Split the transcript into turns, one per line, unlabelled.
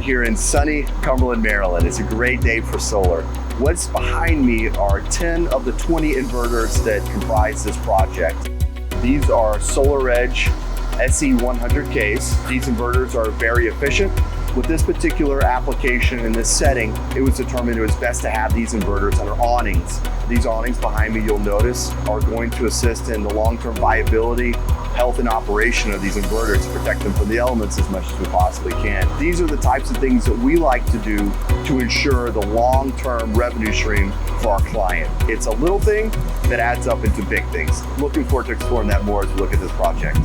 here in sunny Cumberland, Maryland. It's a great day for solar. What's behind me are 10 of the 20 inverters that comprise this project. These are SolarEdge SE100Ks. These inverters are very efficient. With this particular application in this setting, it was determined it was best to have these inverters under awnings. These awnings behind me, you'll notice, are going to assist in the long-term viability, health, and operation of these inverters to protect them from the elements as much as we possibly can. These are the types of things that we like to do to ensure the long-term revenue stream for our client. It's a little thing that adds up into big things. Looking forward to exploring that more as we look at this project.